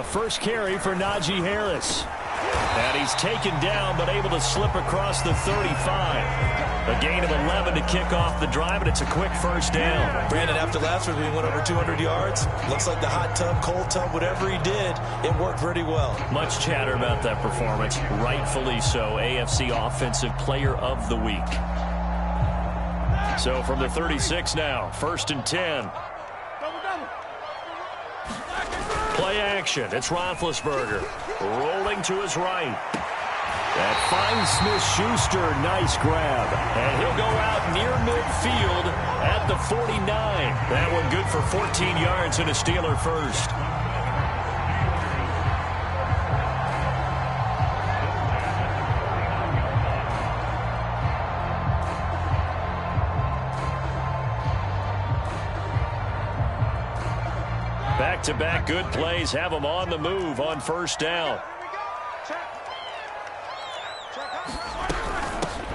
A first carry for Najee Harris. And he's taken down, but able to slip across the 35. A gain of 11 to kick off the drive, and it's a quick first down. Brandon, after last week, we went over 200 yards. Looks like the hot tub, cold tub, whatever he did, it worked pretty well. Much chatter about that performance. Rightfully so. AFC Offensive Player of the Week. So from the 36 now, 1st and 10. Play action. It's Roethlisberger. Rolling to his right. That finds Smith-Schuster. Nice grab. And he'll go out near midfield at the 49. That one good for 14 yards and a Steeler first. Back-to-back good plays have them on the move on first down.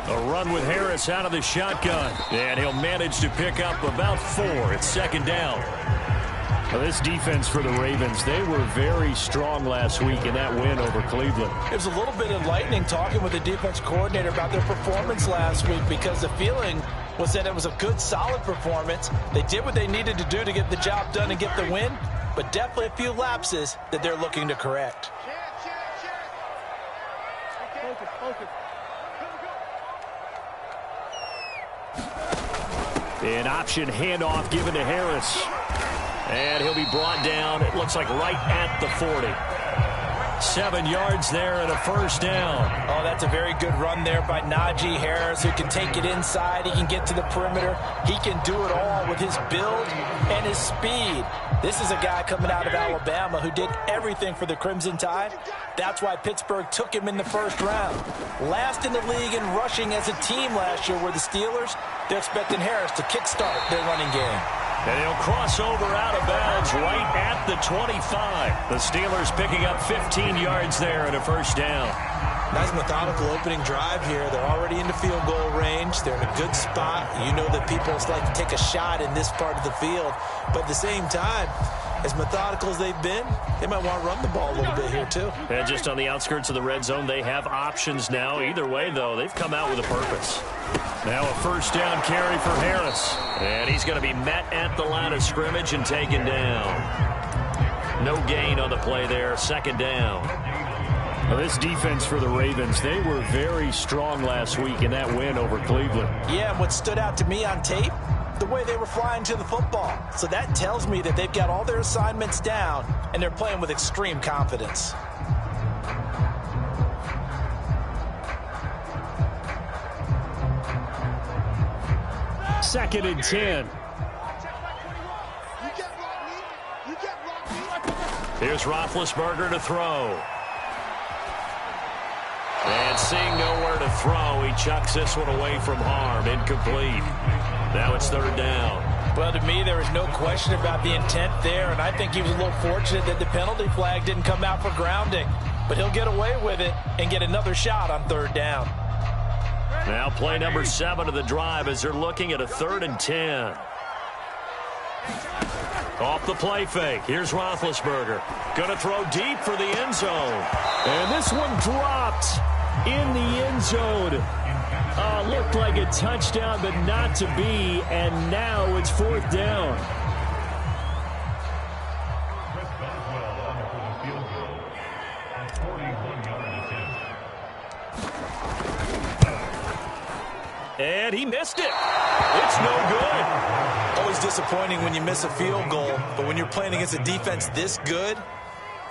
A run with Harris out of the shotgun. And he'll manage to pick up about 4. It's 2nd down. Well, this defense for the Ravens, they were very strong last week in that win over Cleveland. It was a little bit enlightening talking with the defense coordinator about their performance last week, because the feeling was that it was a good, solid performance. They did what they needed to do to get the job done and get the win, but definitely a few lapses that they're looking to correct. An option handoff given to Harris. And he'll be brought down, it looks like right at the 40. 7 yards there and a first down. Oh, that's a very good run there by Najee Harris, who can take it inside. He can get to the perimeter. He can do it all with his build and his speed. This is a guy coming out of Alabama who did everything for the Crimson Tide. That's why Pittsburgh took him in the first round. Last in the league in rushing as a team last year were the Steelers. They're expecting Harris to kickstart their running game. And he'll cross over out of bounds right at the 25. The Steelers picking up 15 yards there and a first down. Nice methodical opening drive here. They're already into field goal range. They're in a good spot. You know that people like to take a shot in this part of the field. But at the same time, as methodical as they've been, they might want to run the ball a little bit here too. And just on the outskirts of the red zone, they have options now. Either way, though, they've come out with a purpose. Now a first down carry for Harris. And he's going to be met at the line of scrimmage and taken down. No gain on the play there. 2nd down. Well, this defense for the Ravens, they were very strong last week in that win over Cleveland. Yeah, and what stood out to me on tape, the way they were flying to the football. So that tells me that they've got all their assignments down and they're playing with extreme confidence. Second and 10. Here's Roethlisberger to throw. And seeing nowhere to throw, he chucks this one away from harm. Incomplete. Now it's 3rd down. Well, to me, there was no question about the intent there, and I think he was a little fortunate that the penalty flag didn't come out for grounding. But he'll get away with it and get another shot on 3rd down. Now play number 7 of the drive as they're looking at a 3rd and 10. Off the play fake. Here's Roethlisberger. Going to throw deep for the end zone. And this one dropped in the end zone. Looked like a touchdown, but not to be. And now it's 4th down. And he missed it. It's no good. Always disappointing when you miss a field goal, but when you're playing against a defense this good,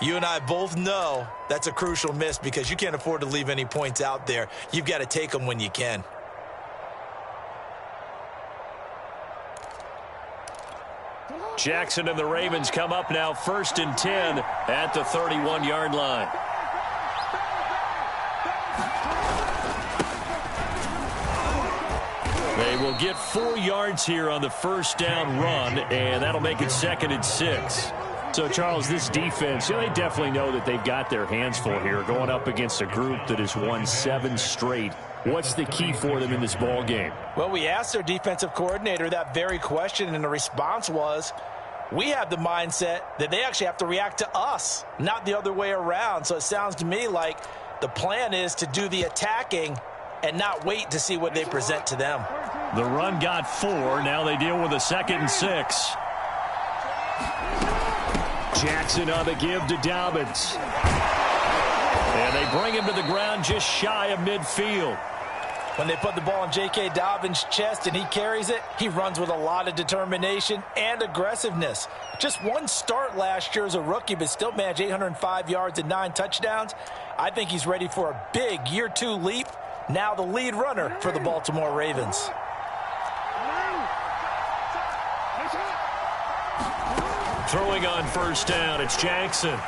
you and I both know that's a crucial miss because you can't afford to leave any points out there. You've got to take them when you can. Jackson and the Ravens come up now 1st and 10 at the 31-yard line. They will get 4 yards here on the first down run, and that'll make it 2nd and 6. So, Charles, this defense, they definitely know that they've got their hands full here going up against a group that has won 7 straight. What's the key for them in this ball game? Well, we asked their defensive coordinator that very question, and the response was We have the mindset that they actually have to react to us, not the other way around. So it sounds to me like the plan is to do the attacking and not wait to see what they present to them. The run got 4. Now they deal with a 2nd and 6. Jackson on the give to Dobbins. And they bring him to the ground just shy of midfield. When they put the ball in J.K. Dobbins' chest and he carries it, he runs with a lot of determination and aggressiveness. Just one start last year as a rookie, but still managed 805 yards and 9 touchdowns. I think he's ready for a big year 2 leap. Now the lead runner for the Baltimore Ravens. Throwing on first down, it's Jackson.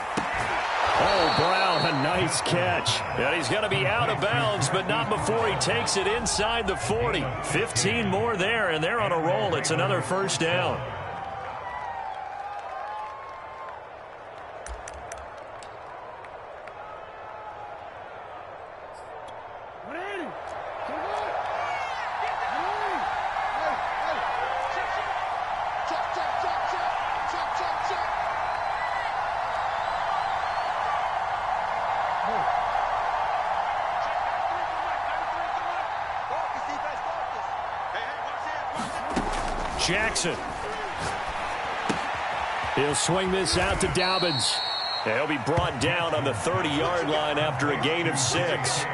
Oh, Brown, a nice catch. And he's going to be out of bounds, but not before he takes it inside the 40. 15 more there, and they're on a roll. It's another first down. Jackson. He'll swing this out to Dobbins. He'll be brought down on the 30-yard line after a gain of 6.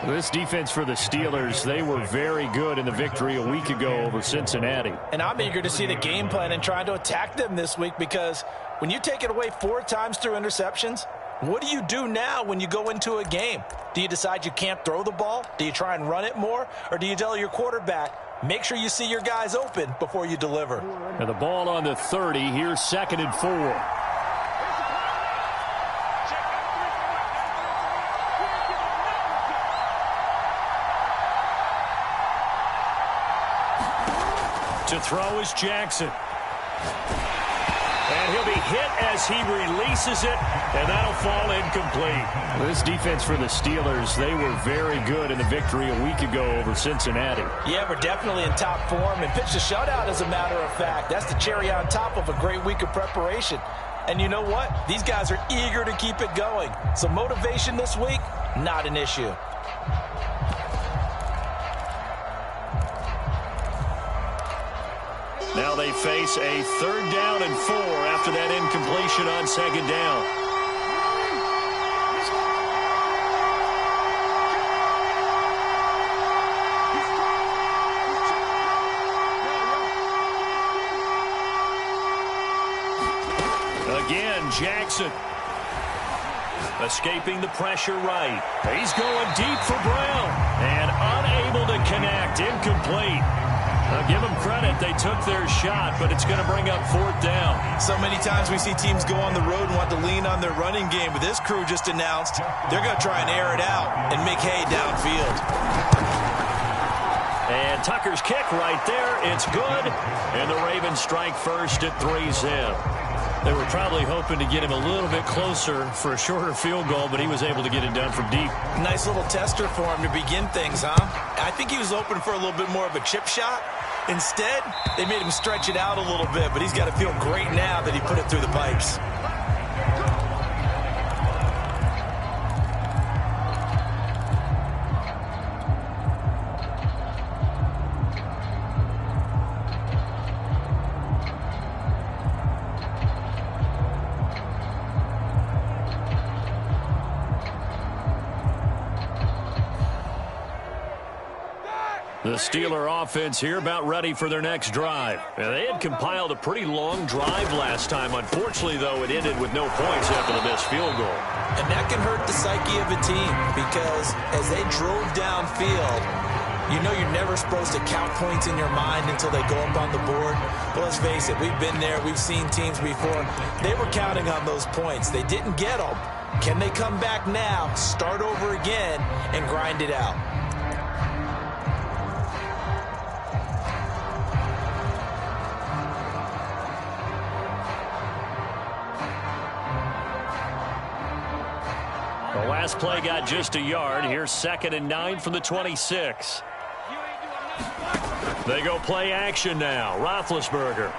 This defense for the Steelers, they were very good in the victory a week ago over Cincinnati. And I'm eager to see the game plan and trying to attack them this week, because when you take it away 4 times through interceptions, what do you do now when you go into a game? Do you decide you can't throw the ball? Do you try and run it more? Or do you tell your quarterback, make sure you see your guys open before you deliver? And the ball on the 30. Here's 2nd and 4. To throw is Jackson. And he'll be hit as he releases it, and that'll fall incomplete. This defense for the Steelers, they were very good in the victory a week ago over Cincinnati. Yeah, we're definitely in top form and pitched a shutout, as a matter of fact. That's the cherry on top of a great week of preparation. And you know what? These guys are eager to keep it going. So motivation this week, not an issue. Now they face a 3rd down and 4 after that incompletion on 2nd down. Again, Jackson. Escaping the pressure right. He's going deep for Brown. And unable to connect. Incomplete. Give them credit. They took their shot, but it's going to bring up 4th down. So many times we see teams go on the road and want to lean on their running game, but this crew just announced they're going to try and air it out and make hay downfield. And Tucker's kick right there. It's good. And the Ravens strike first at 3-zip. They were probably hoping to get him a little bit closer for a shorter field goal, but he was able to get it done from deep. Nice little tester for him to begin things, huh? I think he was open for a little bit more of a chip shot. Instead, they made him stretch it out a little bit, but he's got to feel great now that he put it through the pipes. The Steeler offense here about ready for their next drive. And they had compiled a pretty long drive last time. Unfortunately, though, it ended with no points after the missed field goal. And that can hurt the psyche of a team, because as they drove downfield, you know you're never supposed to count points in your mind until they go up on the board. But let's face it, we've been there. We've seen teams before. They were counting on those points. They didn't get them. Can they come back now, start over again, and grind it out? The last play got just a yard. Here's 2nd and 9 from the 26. They go play action now. Roethlisberger.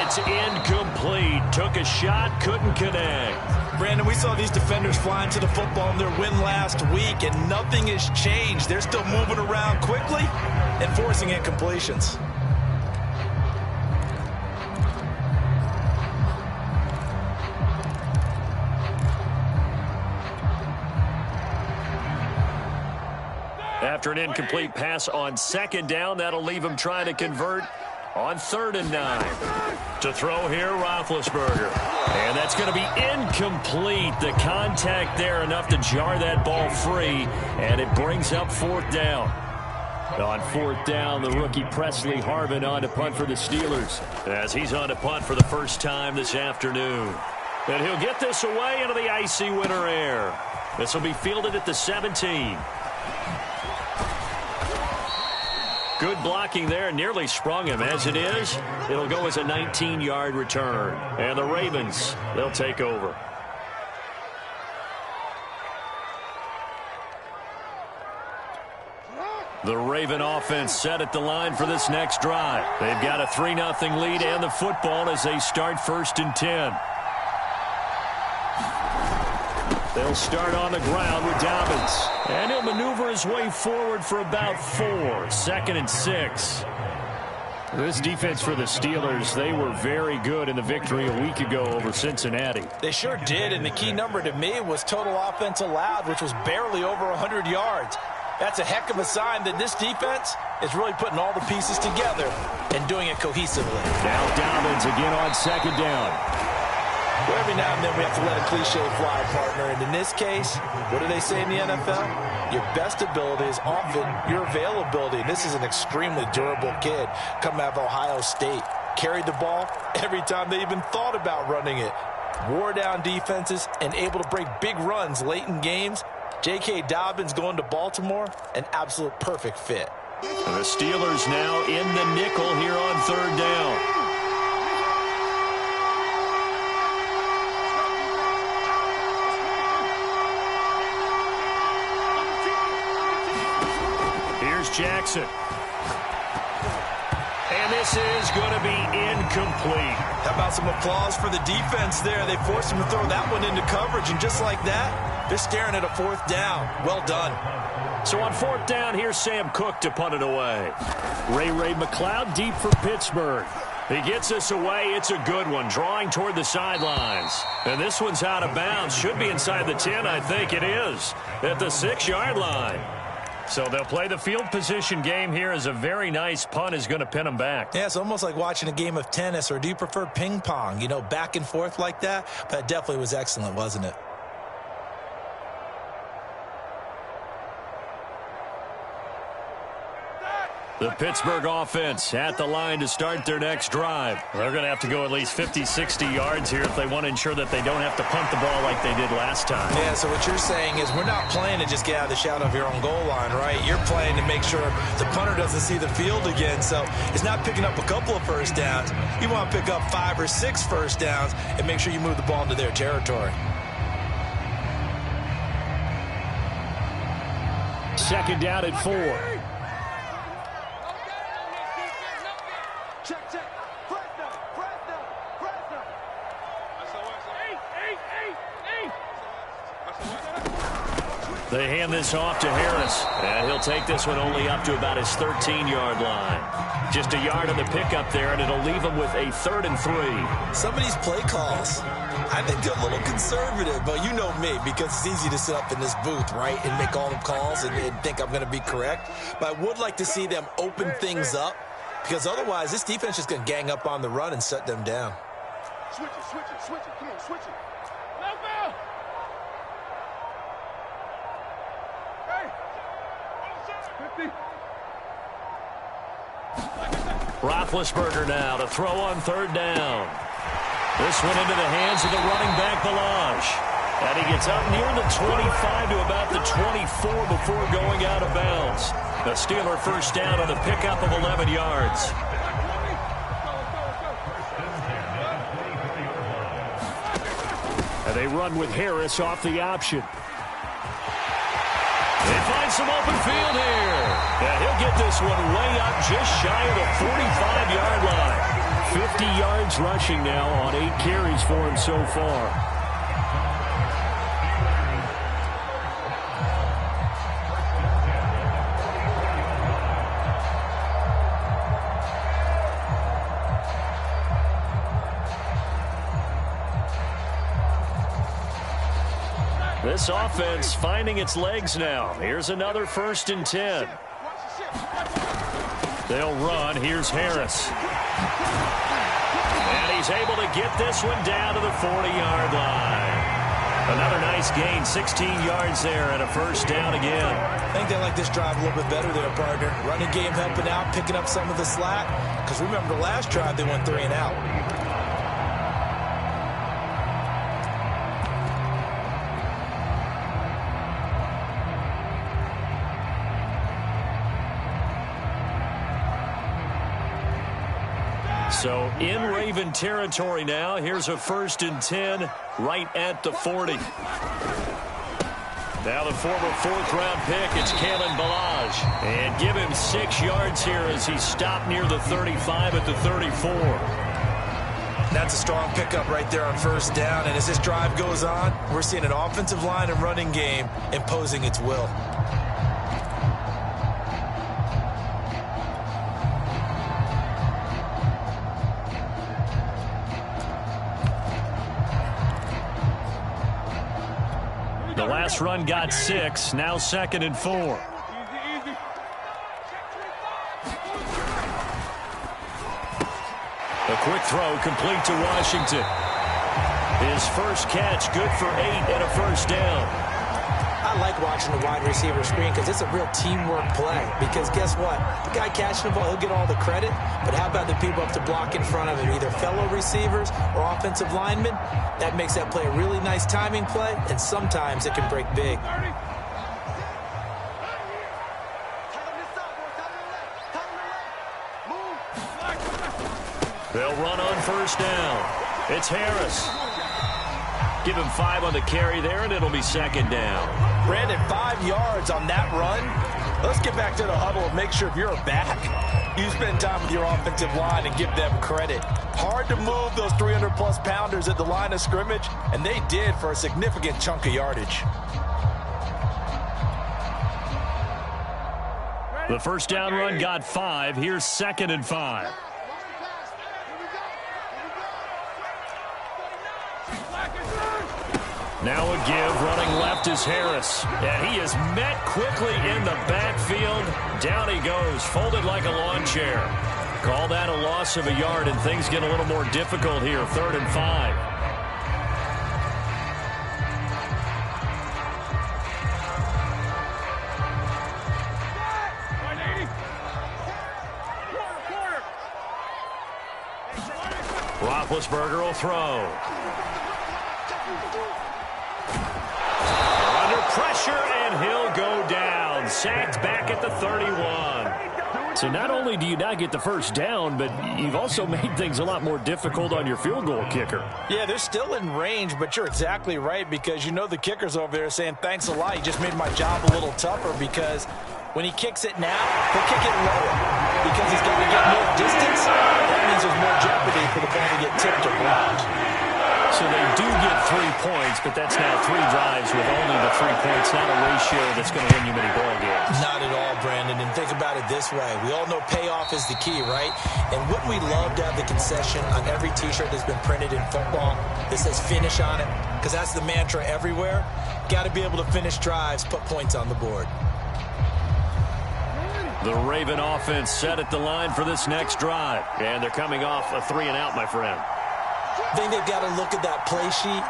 it's incomplete. Took a shot, couldn't connect. Brandon, we saw these defenders flying to the football in their win last week, and nothing has changed. They're still moving around quickly and forcing incompletions. After an incomplete pass on second down, that'll leave him trying to convert on 3rd and 9. To throw here, Roethlisberger. And that's going to be incomplete. The contact there enough to jar that ball free, and it brings up 4th down. On 4th down, the rookie Presley Harvin on to punt for the Steelers, as he's on to punt for the first time this afternoon. And he'll get this away into the icy winter air. This will be fielded at the 17. Good blocking there, nearly sprung him. As it is, it'll go as a 19-yard return. And the Ravens, they'll take over. The Raven offense set at the line for this next drive. They've got a 3-0 lead and the football as they start 1st and 10. They'll start on the ground with Dobbins. And he'll maneuver his way forward for about 4. 2nd and 6. This defense for the Steelers, they were very good in the victory a week ago over Cincinnati. They sure did, and the key number to me was total offense allowed, which was barely over 100 yards. That's a heck of a sign that this defense is really putting all the pieces together and doing it cohesively. Now Dobbins again on 2nd down. Well, every now and then we have to let a cliche fly, partner. And in this case, what do they say in the NFL? Your best ability is often your availability. And this is an extremely durable kid coming out of Ohio State. Carried the ball every time they even thought about running it. Wore down defenses and able to break big runs late in games. J.K. Dobbins going to Baltimore, an absolute perfect fit. And the Steelers now in the nickel here on 3rd down. Jackson. And this is going to be incomplete. How about some applause for the defense there? They forced him to throw that one into coverage, and just like that, they're staring at a 4th down. Well done. So on 4th down, here's Sam Cook to punt it away. Ray McLeod deep for Pittsburgh. He gets this away. It's a good one, drawing toward the sidelines. And this one's out of bounds. Should be inside the 10, I think it is, at the 6-yard line. So they'll play the field position game here as a very nice punt is going to pin them back. Yeah, it's almost like watching a game of tennis, or do you prefer ping pong? You know, back and forth like that? But it definitely was excellent, wasn't it? The Pittsburgh offense at the line to start their next drive. They're going to have to go at least 50, 60 yards here if they want to ensure that they don't have to punt the ball like they did last time. Yeah, so what you're saying is we're not playing to just get out of the shadow of your own goal line, right? You're playing to make sure the punter doesn't see the field again. So it's not picking up a couple of first downs. You want to pick up 5 or 6 first downs and make sure you move the ball into their territory. 2nd down at 4. They hand this off to Harris, and he'll take this one only up to about his 13-yard line. Just a yard on the pickup there, and it'll leave him with a 3rd and 3. Some of these play calls, I think they're a little conservative, but you know me, because it's easy to sit up in this booth, right, and make all the calls and think I'm going to be correct. But I would like to see them open things up, because otherwise this defense is going to gang up on the run and shut them down. Switch it. Come on, switch it. Roethlisberger now to throw on 3rd down. This one into the hands of the running back, Balaj. And he gets up near the 25 to about the 24 before going out of bounds. The Steeler 1st down on the pickup of 11 yards. And they run with Harris off the option. They find some open field here. And he'll get this one way up just shy of the 45-yard line. 50 yards rushing now on 8 carries for him so far. This offense finding its legs now. Here's another 1st and 10. They'll run. Here's Harris. And he's able to get this one down to the 40-yard line. Another nice gain, 16 yards there and a 1st down again. I think they like this drive a little bit better than a partner. Running game helping out, picking up some of the slack. Because remember, the last drive they went 3 and out. So in Raven territory now. Here's a 1st and 10 right at the 40. Now the former 4th-round pick, it's Kalen Ballage. And give him 6 yards here as he stopped near the 35 at the 34. That's a strong pickup right there on 1st down. And as this drive goes on, we're seeing an offensive line and running game imposing its will. The last run got 6, now 2nd and 4. A quick throw complete to Washington. His first catch good for 8 and a 1st down. I like watching the wide receiver screen because it's a real teamwork play. Because guess what? The guy catching the ball, he'll get all the credit. But how about the people up to block in front of him, either fellow receivers or offensive linemen? That makes that play a really nice timing play, and sometimes it can break big. They'll run on 1st down. It's Harris. Give him 5 on the carry there, and it'll be 2nd down. Brandon, 5 yards on that run. Let's get back to the huddle and make sure if you're a back, you spend time with your offensive line and give them credit. Hard to move those 300-plus pounders at the line of scrimmage, and they did for a significant chunk of yardage. The 1st down run got 5. Here's 2nd and 5. Now a give, running left is Harris. And he is met quickly in the backfield. Down he goes, folded like a lawn chair. Call that a loss of a yard, and things get a little more difficult here. 3rd and 5. Roethlisberger will throw. Pressure, and he'll go down. Sacked back at the 31. So not only do you not get the 1st down, but you've also made things a lot more difficult on your field goal kicker. Yeah, they're still in range, but you're exactly right because you know the kicker's over there saying, thanks a lot. You just made my job a little tougher because when he kicks it now, he'll kick it lower because he's got to get more distance. That means there's more jeopardy for the ball to get tipped or blocked. So they do get 3 points, but that's now 3 drives with only the 3 points. Not a ratio that's going to win you many ball games. Not at all, Brandon. And think about it this way. We all know payoff is the key, right? And wouldn't we love to have the concession on every T-shirt that's been printed in football that says finish on it? Because that's the mantra everywhere. Got to be able to finish drives, put points on the board. The Raven offense set at the line for this next drive. And they're coming off a 3 and out, my friend. I think they've got to look at that play sheet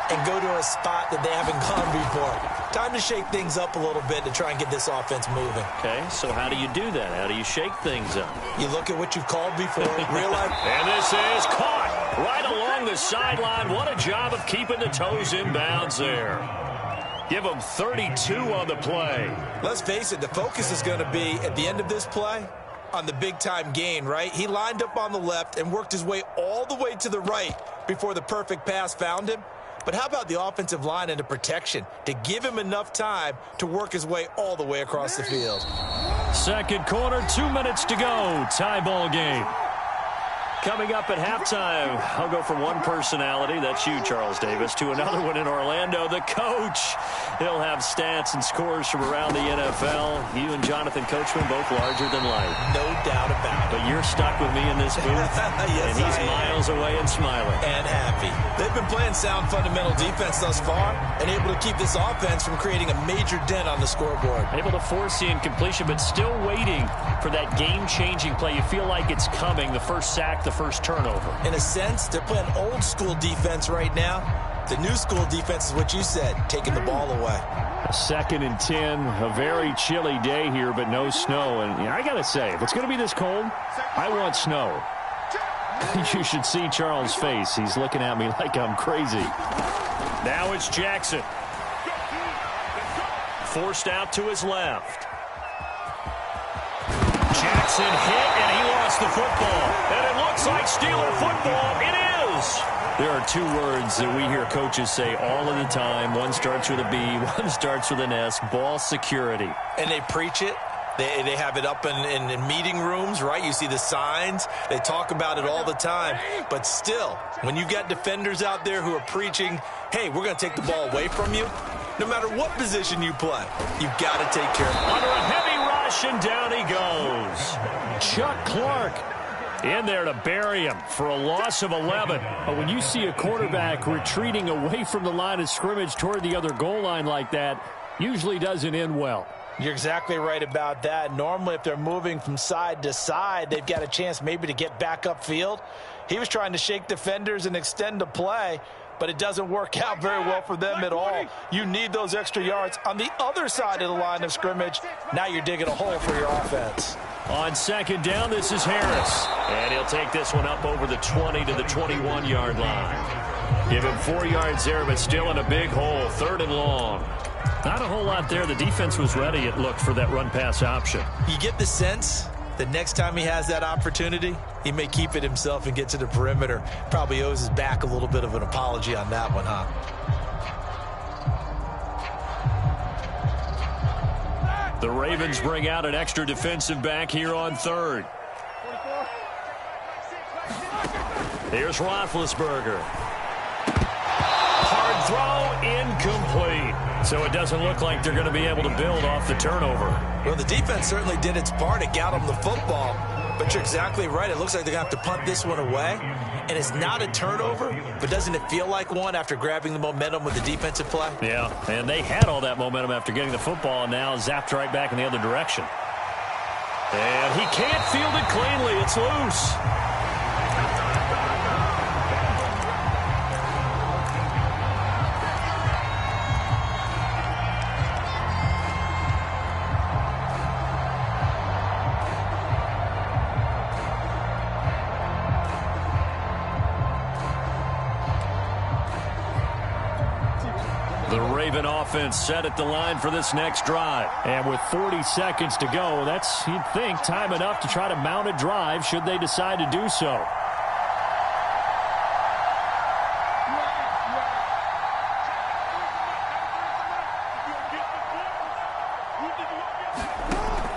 and go to a spot that they haven't gone before. Time to shake things up a little bit to try and get this offense moving. Okay, so how do you do that? How do you shake things up? You look at what you've called before, realize... And this is caught right along the sideline. What a job of keeping the toes in bounds there. Give them 32 on the play. Let's face it, the focus is going to be, at the end of this play, on the big-time gain, right? He lined up on the left and worked his way all the way to the right before the perfect pass found him. But how about the offensive line and the protection to give him enough time to work his way all the way across the field? 2nd quarter, 2 minutes to go. Tie ball game. Coming up at halftime, I'll go from one personality, that's you, Charles Davis, to another one in Orlando, the coach. He'll have stats and scores from around the NFL. You and Jonathan Coachman both larger than life. No doubt about it. But you're stuck with me in this booth, yes, and he's miles away and smiling. And happy. They've been playing sound fundamental defense thus far and able to keep this offense from creating a major dent on the scoreboard. Able to force the incompletion, but still waiting for that game-changing play. You feel like it's coming, the first sack, the first turnover. In a sense, they're playing old school defense right now. The new school defense is what you said, taking the ball away. A 2nd and 10, a very chilly day here, but no snow. And I got to say, if it's going to be this cold, I want snow. You should see Charles' face. He's looking at me like I'm crazy. Now it's Jackson. Forced out to his left. Jackson hit, and he lost the football. And it looks like Steeler football. It is. There are two words that we hear coaches say all of the time. One starts with a B, one starts with an S, ball security. And they preach it. They have it up in meeting rooms, right? You see the signs. They talk about it all the time. But still, when you've got defenders out there who are preaching, hey, we're going to take the ball away from you, no matter what position you play, you've got to take care of it. Under a heavy rush, and down he goes. Chuck Clark in there to bury him for a loss of 11. But when you see a quarterback retreating away from the line of scrimmage toward the other goal line like that, usually doesn't end well. You're exactly right about that. Normally, if they're moving from side to side, they've got a chance maybe to get back upfield. He was trying to shake defenders and extend the play, but it doesn't work out very well for them at all. You need those extra yards on the other side of the line of scrimmage. Now you're digging a hole for your offense. On 2nd down, this is Harris. And he'll take this one up over the 20 to the 21-yard line. Give him 4 yards there, but still in a big hole. 3rd and long. Not a whole lot there. The defense was ready, it looked, for that run-pass option. You get the sense that next time he has that opportunity, he may keep it himself and get to the perimeter. Probably owes his back a little bit of an apology on that one, huh? The Ravens bring out an extra defensive back here on 3rd. Here's Roethlisberger. Hard throw, incomplete. So it doesn't look like they're going to be able to build off the turnover. Well, the defense certainly did its part. It got them the football. But you're exactly right. It looks like they're going to have to punt this one away. And it's not a turnover, but doesn't it feel like one after grabbing the momentum with the defensive play? Yeah, and they had all that momentum after getting the football, and now zapped right back in the other direction. And he can't field it cleanly. It's loose. The Raven offense set at the line for this next drive. And with 40 seconds to go, that's, you'd think, time enough to try to mount a drive should they decide to do so.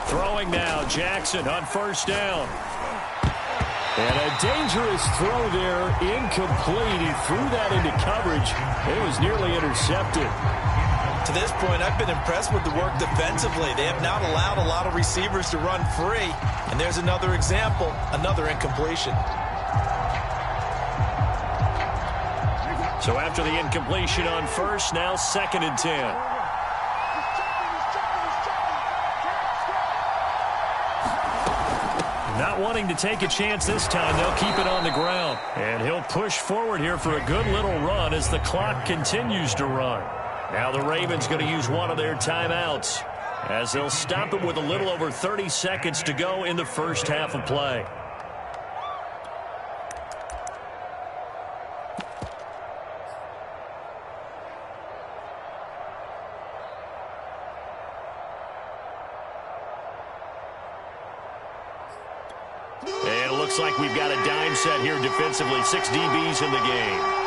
Throwing now, Jackson on 1st down. And a dangerous throw there, incomplete. He threw that into coverage. It was nearly intercepted. To this point, I've been impressed with the work defensively. They have not allowed a lot of receivers to run free. And there's another example, another incompletion. So after the incompletion on 1st, now 2nd and 10. Not wanting to take a chance this time, they'll keep it on the ground. And he'll push forward here for a good little run as the clock continues to run. Now the Ravens going to use one of their timeouts as they'll stop it with a little over 30 seconds to go in the first half of play. And it looks like we've got a dime set here defensively. 6 DBs in the game.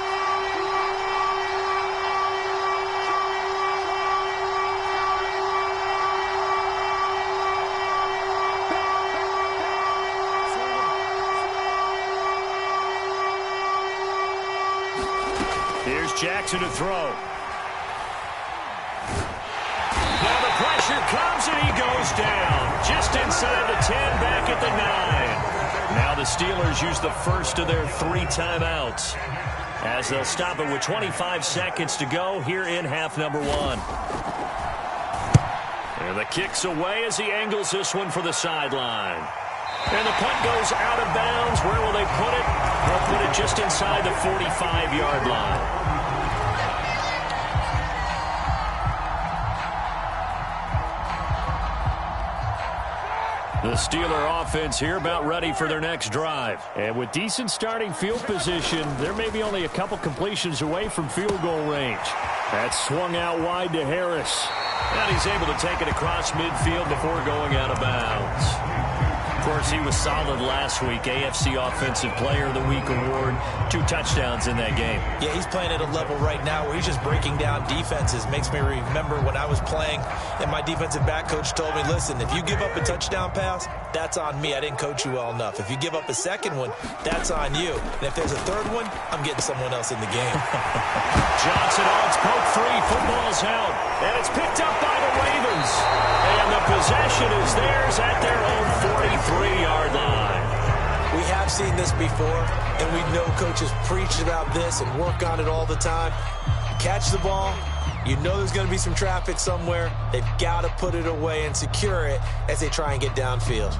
Jackson to throw. Now the pressure comes and he goes down. Just inside the 10, back at the 9. Now the Steelers use the first of their 3 timeouts, as they'll stop it with 25 seconds to go here in half number 1. And the kick's away as he angles this one for the sideline. And the punt goes out of bounds. Where will they put it? They'll put it just inside the 45-yard line. The Steeler offense here about ready for their next drive. And with decent starting field position, there may be only a couple completions away from field goal range. That's swung out wide to Harris. And he's able to take it across midfield before going out of bounds. Of course, he was solid last week. AFC Offensive Player of the Week award. 2 touchdowns in that game. Yeah, he's playing at a level right now where he's just breaking down defenses. Makes me remember when I was playing and my defensive back coach told me, listen, if you give up a touchdown pass, that's on me. I didn't coach you well enough. If you give up a second one, that's on you. And if there's a third one, I'm getting someone else in the game. Johnson on its poke free. Football's out. And it's picked up by the Ravens. And the possession is theirs at their own 43-yard line. We have seen this before, and we know coaches preach about this and work on it all the time. Catch the ball. You know there's going to be some traffic somewhere. They've got to put it away and secure it as they try and get downfield.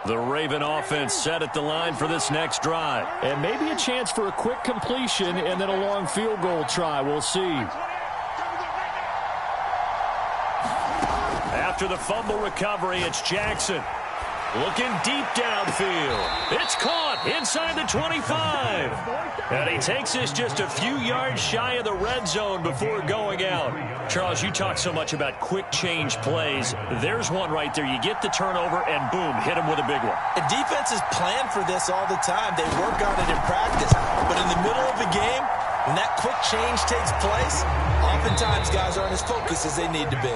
The Raven offense set at the line for this next drive. And maybe a chance for a quick completion and then a long field goal try. We'll see. After the fumble recovery, it's Jackson. Looking deep downfield. It's caught inside the 25. And he takes this just a few yards shy of the red zone before going out. Charles, you talk so much about quick change plays. There's one right there. You get the turnover and boom, hit him with a big one. And defenses plan for this all the time. They work on it in practice. But in the middle of the game, when that quick change takes place, oftentimes guys aren't as focused as they need to be.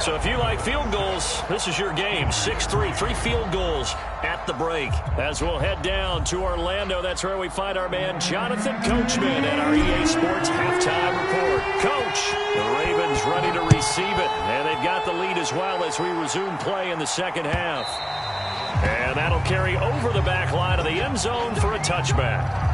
So if you like field goals, this is your game. 6-3, 3 field goals at the break. As we'll head down to Orlando, that's where we find our man Jonathan Coachman at our EA Sports Halftime Report. Coach, the Ravens ready to receive it, and they've got the lead as well as we resume play in the second half. And that'll carry over the back line of the end zone for a touchback.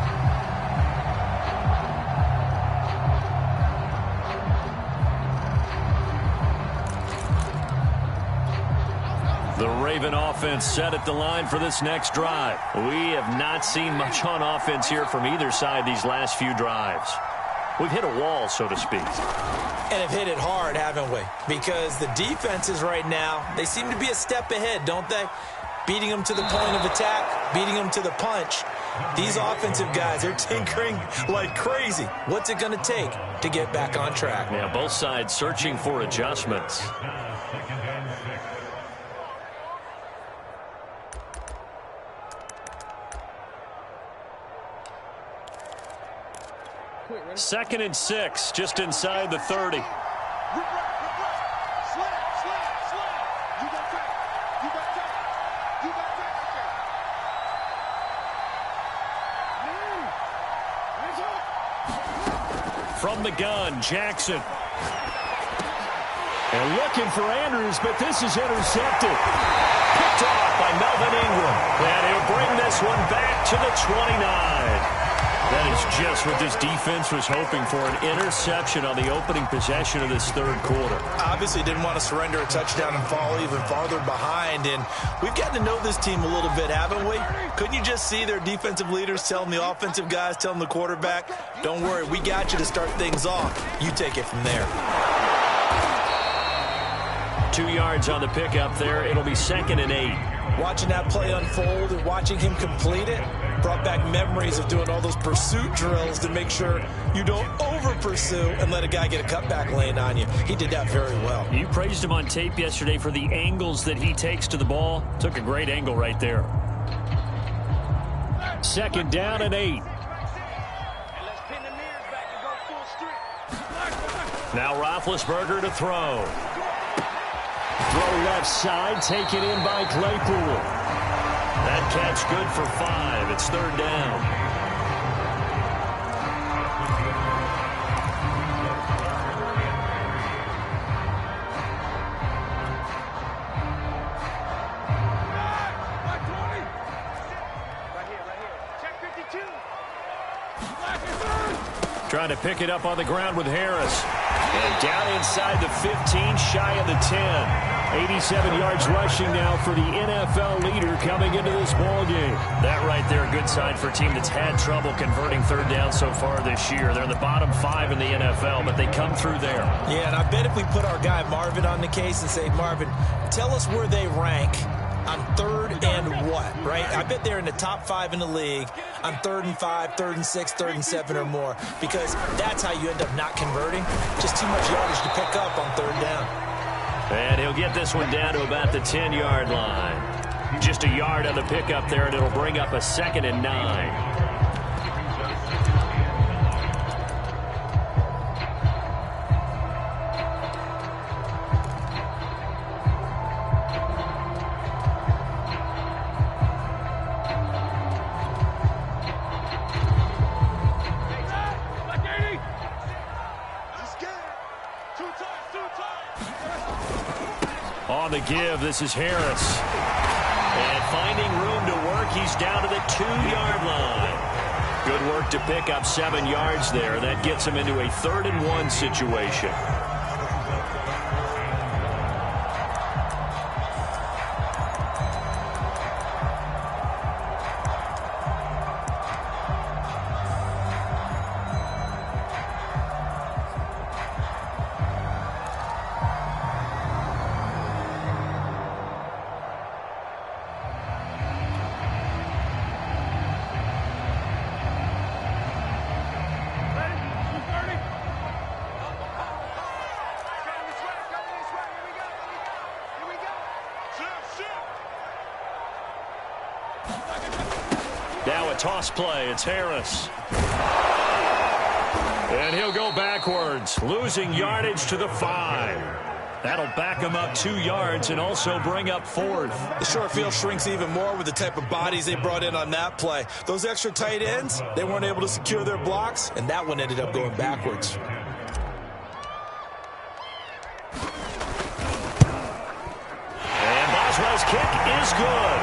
The Raven offense set at the line for this next drive. We have not seen much on offense here from either side these last few drives. We've hit a wall, so to speak. And have hit it hard, haven't we? Because the defenses right now, they seem to be a step ahead, don't they? Beating them to the point of attack, beating them to the punch. These offensive guys, they're tinkering like crazy. What's it going to take to get back on track? Yeah, both sides searching for adjustments. Second and 6, just inside the 30. From the gun, Jackson. And looking for Andrews, but this is intercepted. Picked off by Melvin Ingram. And he'll bring this one back to the 29. That is just what this defense was hoping for, an interception on the opening possession of this third quarter. Obviously didn't want to surrender a touchdown and fall even farther behind. And we've gotten to know this team a little bit, haven't we? Couldn't you just see their defensive leaders telling the offensive guys, telling the quarterback, don't worry, we got you to start things off. You take it from there. 2 yards on the pickup there. It'll be 2nd and 8. Watching that play unfold and watching him complete it brought back memories of doing all those pursuit drills to make sure you don't over-pursue and let a guy get a cutback lane on you. He did that very well. You praised him on tape yesterday for the angles that he takes to the ball. Took a great angle right there. 2nd down and 8. Now Roethlisberger to throw. Throw left side, taken in by Claypool. That catch good for 5. It's 3rd down. Trying to pick it up on the ground with Harris. And down inside the 15, shy of the 10. 87 yards rushing now for the NFL leader coming into this ballgame. That right there, a good sign for a team that's had trouble converting 3rd down so far this year. They're in the bottom 5 in the NFL, but they come through there. Yeah, and I bet if we put our guy Marvin on the case and say, Marvin, tell us where they rank on 3rd and what, right? I bet they're in the top 5 in the league on 3rd and 5, 3rd and 6, 3rd and 7 or more, because that's how you end up not converting. Just too much yardage to pick up on 3rd down. And he'll get this one down to about the 10-yard line. Just a yard on the pickup there, and it'll bring up a 2nd and 9. On the give, this is Harris. And finding room to work, he's down to the 2-yard line. Good work to pick up 7 yards there. That gets him into a 3rd and 1 situation. Now a toss play. It's Harris. And he'll go backwards, losing yardage to the 5. That'll back him up 2 yards and also bring up 4th. The short field shrinks even more with the type of bodies they brought in on that play. Those extra tight ends, they weren't able to secure their blocks, and that one ended up going backwards. And Boswell's kick is good.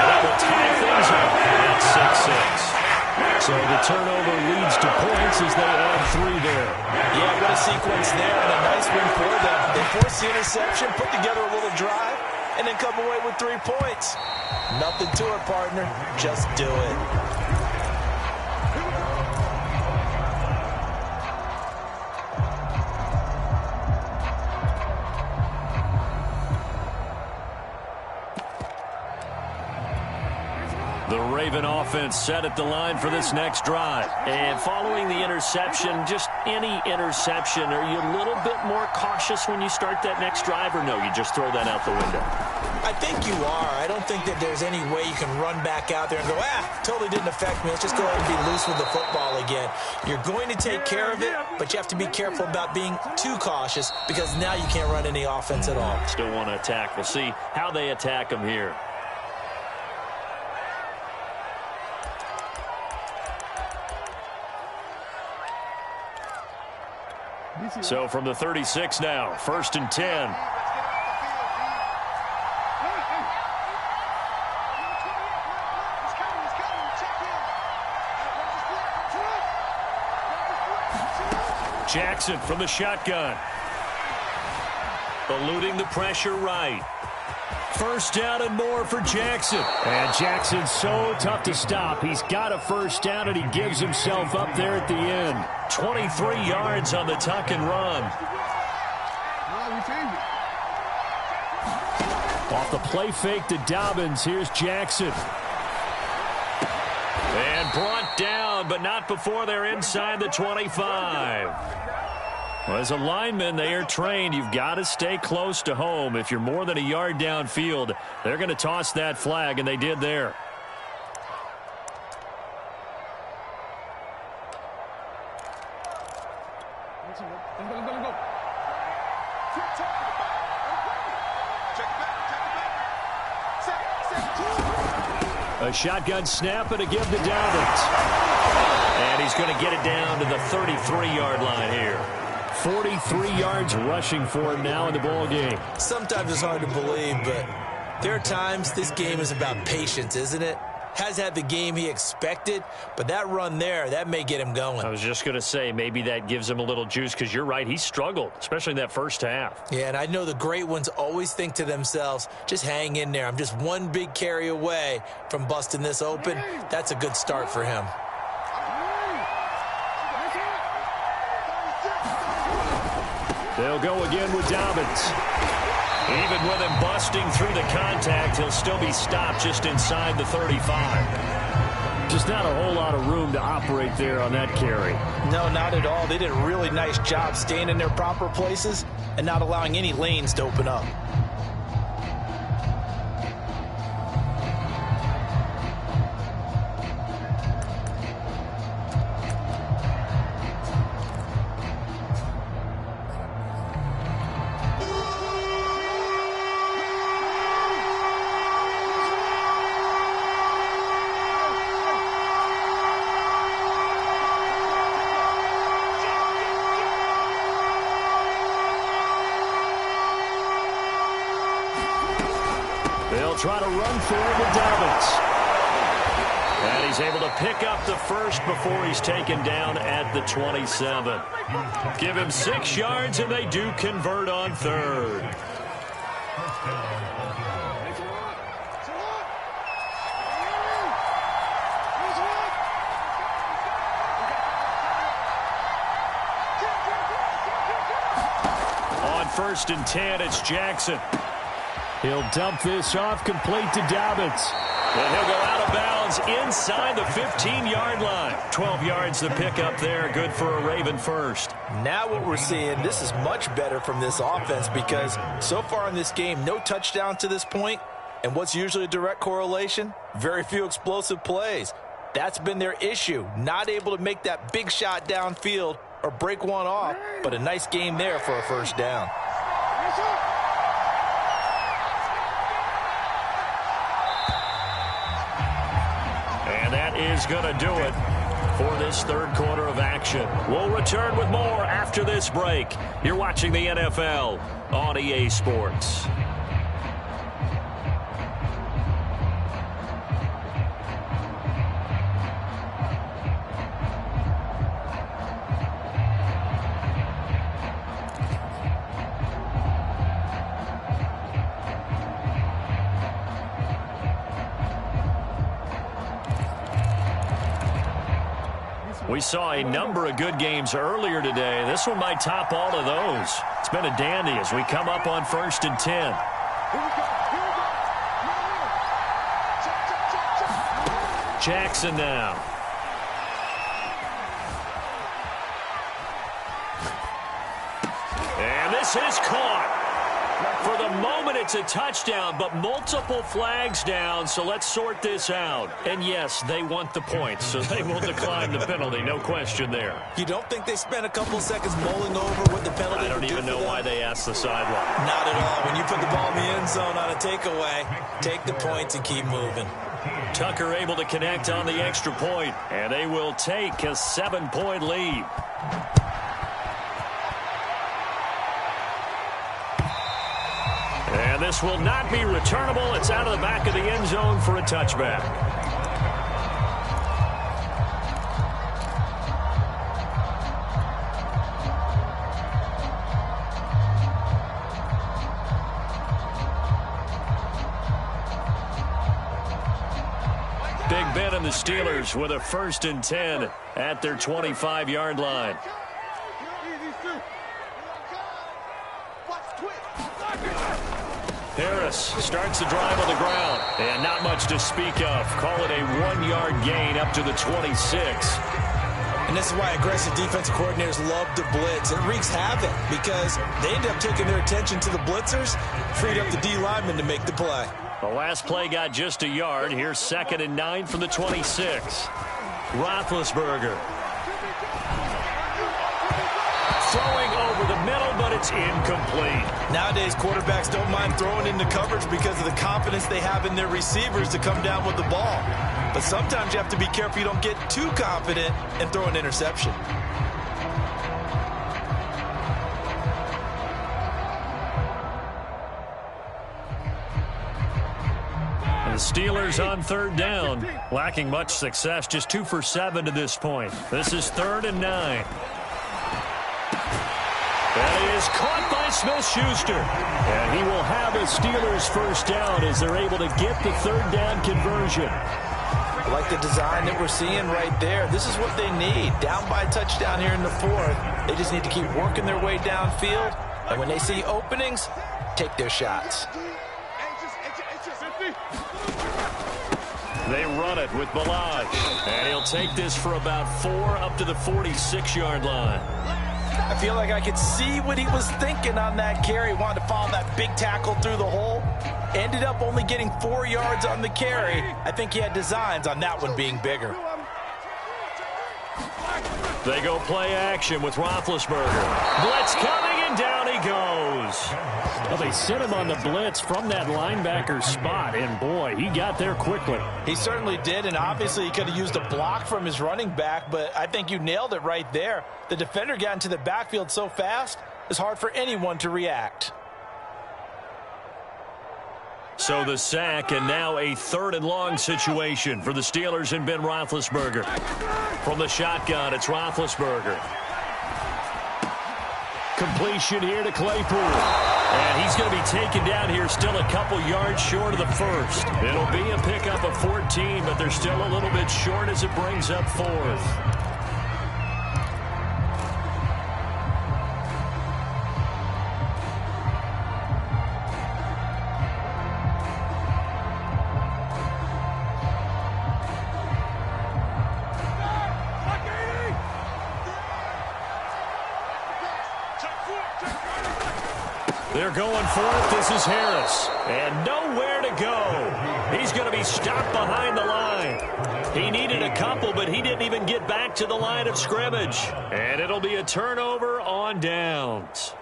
That will tie things up at 6-6. So the turnover leads to points as they add 3 there. Yeah, what a sequence there, and a nice win for them. They forced the interception, put together a little drive, and then come away with 3 points. Nothing to it, partner. Just do it. The Raven offense set at the line for this next drive. And following the interception, just any interception, are you a little bit more cautious when you start that next drive, or no, you just throw that out the window? I think you are. I don't think that there's any way you can run back out there and go, totally didn't affect me. Let's just go ahead and be loose with the football again. You're going to take care of it, but you have to be careful about being too cautious because now you can't run any offense at all. Still want to attack. We'll see how they attack them here. So from the 36 now, 1st and 10. Jackson from the shotgun. Eluding the pressure right. 1st down and more for Jackson. And Jackson's so tough to stop. He's got a 1st down, and he gives himself up there at the end. 23 yards on the tuck and run. Off the play fake to Dobbins, here's Jackson. And brought down, but not before they're inside the 25. Well, as a lineman, they are trained. You've got to stay close to home. If you're more than a yard downfield, they're going to toss that flag, and they did there. A shotgun snap and a give to Dobbins. And he's going to get it down to the 33-yard line here. 43 yards rushing for him now in the ball game. Sometimes it's hard to believe, but there are times this game is about patience, isn't it? Has had the game he expected, but that run there, that may get him going. I was just going to say, maybe that gives him a little juice, because you're right, he struggled, especially in that first half. Yeah, and I know the great ones always think to themselves, just hang in there. I'm just one big carry away from busting this open. That's a good start for him. They'll go again with Dobbins. Even with him busting through the contact, he'll still be stopped just inside the 35. Just not a whole lot of room to operate there on that carry. No, not at all. They did a really nice job staying in their proper places and not allowing any lanes to open up. They'll try to run for it with Dobbins. And he's able to pick up the first before he's taken down at the 27. Give him 6 yards, and they do convert on third. On 1st and 10, it's Jackson. He'll dump this off, complete to Dobbins. And he'll go out of bounds inside the 15-yard line. 12 yards to pick up there, good for a Raven first. Now what we're seeing, this is much better from this offense, because so far in this game, no touchdown to this point. And what's usually a direct correlation? Very few explosive plays. That's been their issue, not able to make that big shot downfield or break one off, but a nice game there for a first down. That is going to do it for this third quarter of action. We'll return with more after this break. You're watching the NFL on EA Sports. We saw a number of good games earlier today. This one might top all of those. It's been a dandy as we come up on 1st and 10. Jackson now. And this is caught. For the moment, it's a touchdown, but multiple flags down, so let's sort this out. And yes, they want the points, so they will decline the penalty, no question there. You don't think they spent a couple seconds mulling over what the penalty I don't even know why they asked the sideline. Not at all. When you put the ball in the end zone on a takeaway, take the points and keep moving. Tucker able to connect on the extra point, and they will take a 7-point lead. And this will not be returnable. It's out of the back of the end zone for a touchback. Big Ben and the Steelers with a 1st and 10 at their 25-yard line. Harris starts the drive on the ground, and not much to speak of. Call it a 1-yard gain up to the 26. And this is why aggressive defensive coordinators love to blitz. It wreaks havoc because they end up taking their attention to the blitzers, freed up the D lineman to make the play. The last play got just a yard. Here's 2nd and 9 from the 26. Roethlisberger. Throwing over the middle, but It's incomplete. Nowadays, quarterbacks don't mind throwing into coverage because of the confidence they have in their receivers to come down with the ball. But sometimes you have to be careful you don't get too confident and throw an interception. The Steelers on third down, lacking much success, just 2 for 7 to this point. This is 3rd and 9. That is caught by Smith-Schuster. And he will have a Steelers first down as they're able to get the third down conversion. I like the design that we're seeing right there. This is what they need. Down by a touchdown here in the 4th. They just need to keep working their way downfield. And when they see openings, take their shots. They run it with Balaj. And he'll take this for about 4 up to the 46-yard line. I feel like I could see what he was thinking on that carry. Wanted to follow that big tackle through the hole. Ended up only getting 4 yards on the carry. I think he had designs on that one being bigger. They go play action with Roethlisberger. Blitz coming, and down he goes. Well, they sent him on the blitz from that linebacker spot, and boy, he got there quickly. He certainly did, and obviously he could have used a block from his running back, but I think you nailed it right there. The defender got into the backfield so fast, it's hard for anyone to react. So the sack, and now a 3rd and long situation for the Steelers and Ben Roethlisberger. From the shotgun, it's Roethlisberger. Completion here to Claypool. And he's going to be taken down here still a couple yards short of the first. It'll be a pickup of 14, but they're still a little bit short as it brings up 4th. They're going for it. This is Harris. And nowhere to go. He's going to be stopped behind the line. He needed a couple, but he didn't even get back to the line of scrimmage. And it'll be a turnover on downs.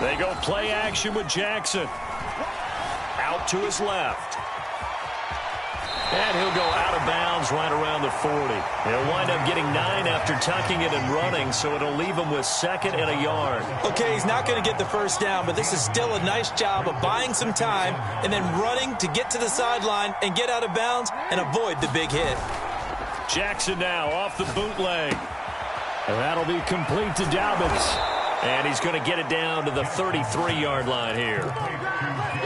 They go play action with Jackson. Out to his left. And he'll go out of bounds right around the 40. He'll wind up getting 9 after tucking it and running, so it'll leave him with 2nd and a yard. Okay, he's not going to get the first down, but this is still a nice job of buying some time and then running to get to the sideline and get out of bounds and avoid the big hit. Jackson now off the bootleg. And that'll be complete to Dobbins. And he's going to get it down to the 33-yard line here.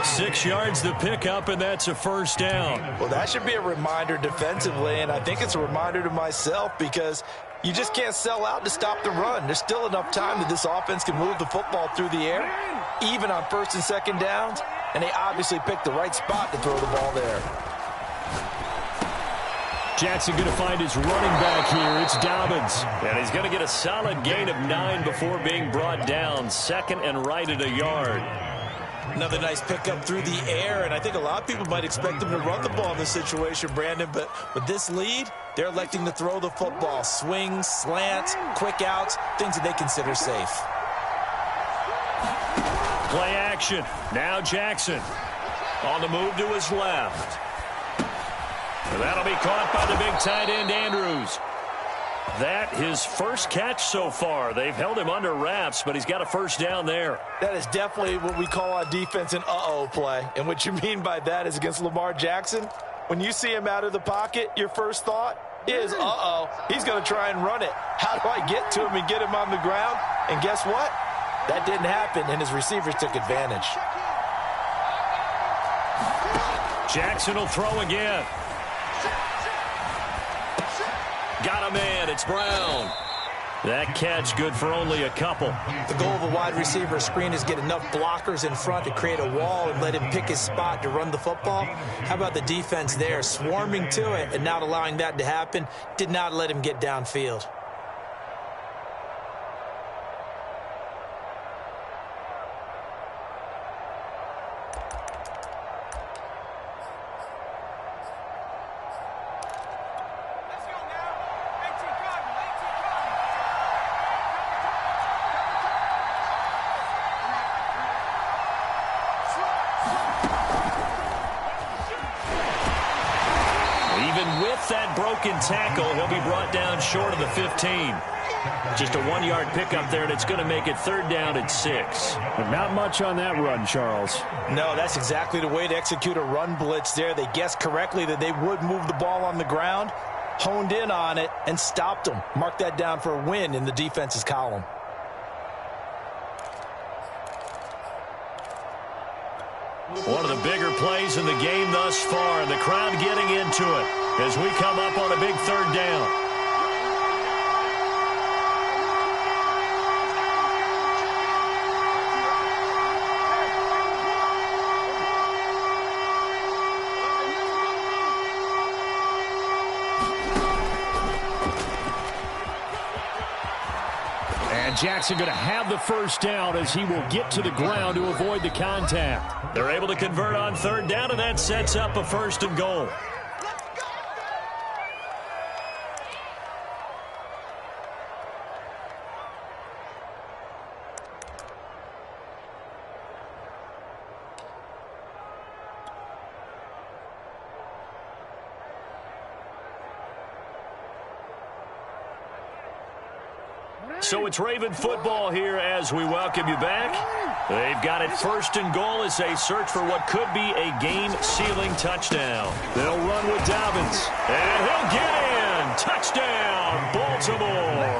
6 yards the pickup, and that's a first down. Well, that should be a reminder defensively, and I think it's a reminder to myself because you just can't sell out to stop the run. There's still enough time that this offense can move the football through the air, even on 1st and 2nd downs, and they obviously picked the right spot to throw the ball there. Jackson going to find his running back here. It's Dobbins. And he's going to get a solid gain of 9 before being brought down. 2nd and right at a yard. Another nice pickup through the air, and I think a lot of people might expect them to run the ball in this situation, Brandon, but with this lead, they're electing to throw the football. Swings, slants, quick outs, things that they consider safe. Play action. Now Jackson on the move to his left. And that'll be caught by the big tight end, Andrews. That his first catch so far. They've held him under wraps, but he's got a first down there. That is definitely what we call on defense an uh-oh play. And what you mean by that is against Lamar Jackson, when you see him out of the pocket, your first thought is, uh-oh, he's going to try and run it. How do I get to him and get him on the ground? And guess what? That didn't happen, and his receivers took advantage. Jackson will throw again. Got him in. It's Brown. That catch good for only a couple. The goal of a wide receiver screen is get enough blockers in front to create a wall and let him pick his spot to run the football. How about the defense there, swarming to it and not allowing that to happen? Did not let him get downfield. With that broken tackle, he'll be brought down short of the 15. Just a 1-yard pickup there, and it's going to make it 3rd down at 6. But not much on that run, Charles. No, that's exactly the way to execute a run blitz there. They guessed correctly that they would move the ball on the ground, honed in on it, and stopped them. Mark that down for a win in the defense's column. One of the bigger plays in the game thus far, and the crowd getting into it as we come up on a big 3rd down. Jackson going to have the 1st down as he will get to the ground to avoid the contact. They're able to convert on 3rd down, and that sets up a 1st and goal. So it's Raven football here as we welcome you back. They've got it 1st and goal as they search for what could be a game-sealing touchdown. They'll run with Dobbins. And he'll get in. Touchdown, Baltimore.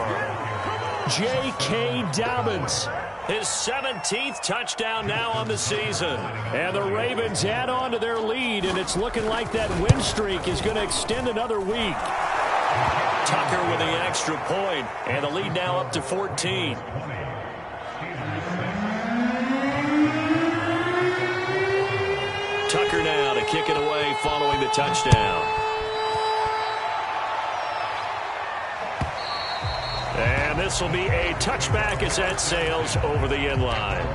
J.K. Dobbins. His 17th touchdown now on the season. And the Ravens add on to their lead, and it's looking like that win streak is going to extend another week. Tucker with the extra point, and the lead now up to 14. Tucker now to kick it away following the touchdown. And this will be a touchback as that sails over the end line.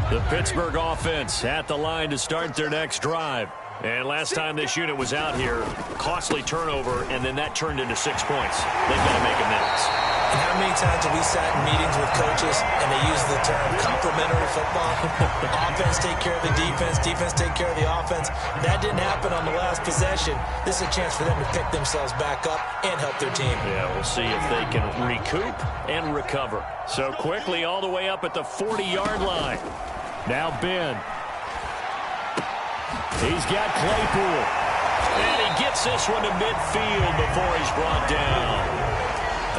The Pittsburgh offense at the line to start their next drive. And last time this unit was out here, costly turnover, and then that turned into 6 points. They've got to make amends. And how many times have we sat in meetings with coaches and they use the term complementary football? Offense take care of the defense, defense take care of the offense. That didn't happen on the last possession. This is a chance for them to pick themselves back up and help their team. Yeah, we'll see if they can recoup and recover. So quickly all the way up at the 40-yard line. Now Ben. He's got Claypool. And he gets this one to midfield before he's brought down.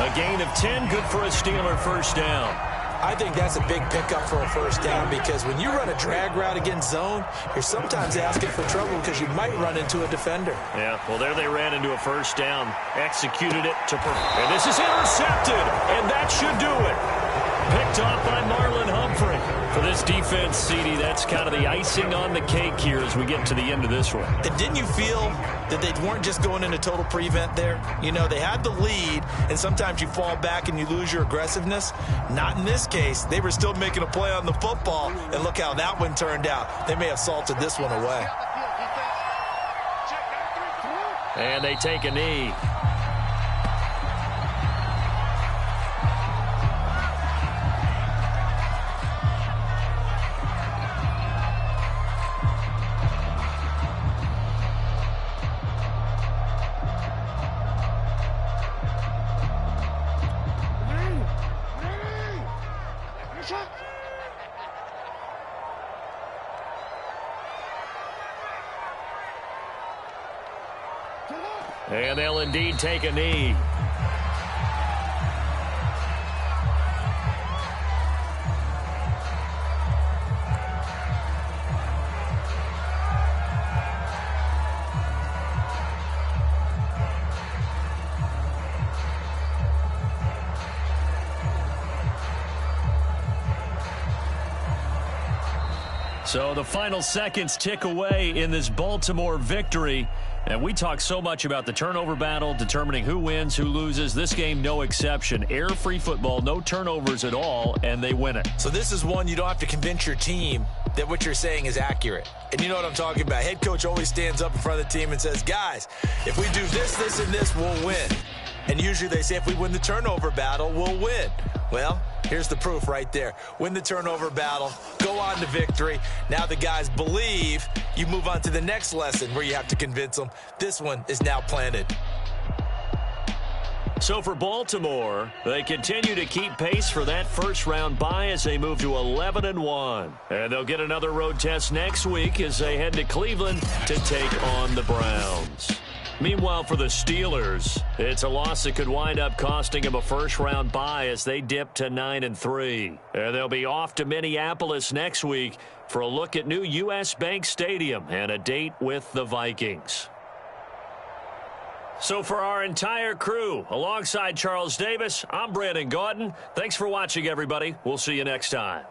A gain of 10, good for a Steeler 1st down. I think that's a big pickup for a 1st down because when you run a drag route against zone, you're sometimes asking for trouble because you might run into a defender. Yeah, well, there they ran into a 1st down, executed it to and this is intercepted, and that should do it. Picked off by Marlon Humphrey. For this defense, CD, that's kind of the icing on the cake here as we get to the end of this one. And didn't you feel that they weren't just going into total prevent there? You know, they had the lead, and sometimes you fall back and you lose your aggressiveness. Not in this case. They were still making a play on the football, and look how that one turned out. They may have salted this one away. And they take a knee. And they'll indeed take a knee. So the final seconds tick away in this Baltimore victory. And we talk so much about the turnover battle, determining who wins, who loses. This game, no exception. Error-free football, no turnovers at all, and they win it. So this is one you don't have to convince your team that what you're saying is accurate. And you know what I'm talking about. Head coach always stands up in front of the team and says, guys, if we do this, this, and this, we'll win. And usually they say if we win the turnover battle, we'll win. Well, Here's the proof right there. Win the turnover battle, go on to victory. Now the guys believe. You move on to the next lesson where you have to convince them. This one is now planted. So for Baltimore, they continue to keep pace for that first-round bye as they move to 11-1. And they'll get another road test next week as they head to Cleveland to take on the Browns. Meanwhile, for the Steelers, it's a loss that could wind up costing them a first-round bye as they dip to 9-3. And they'll be off to Minneapolis next week for a look at new U.S. Bank Stadium and a date with the Vikings. So for our entire crew, alongside Charles Davis, I'm Brandon Gaudin. Thanks for watching, everybody. We'll see you next time.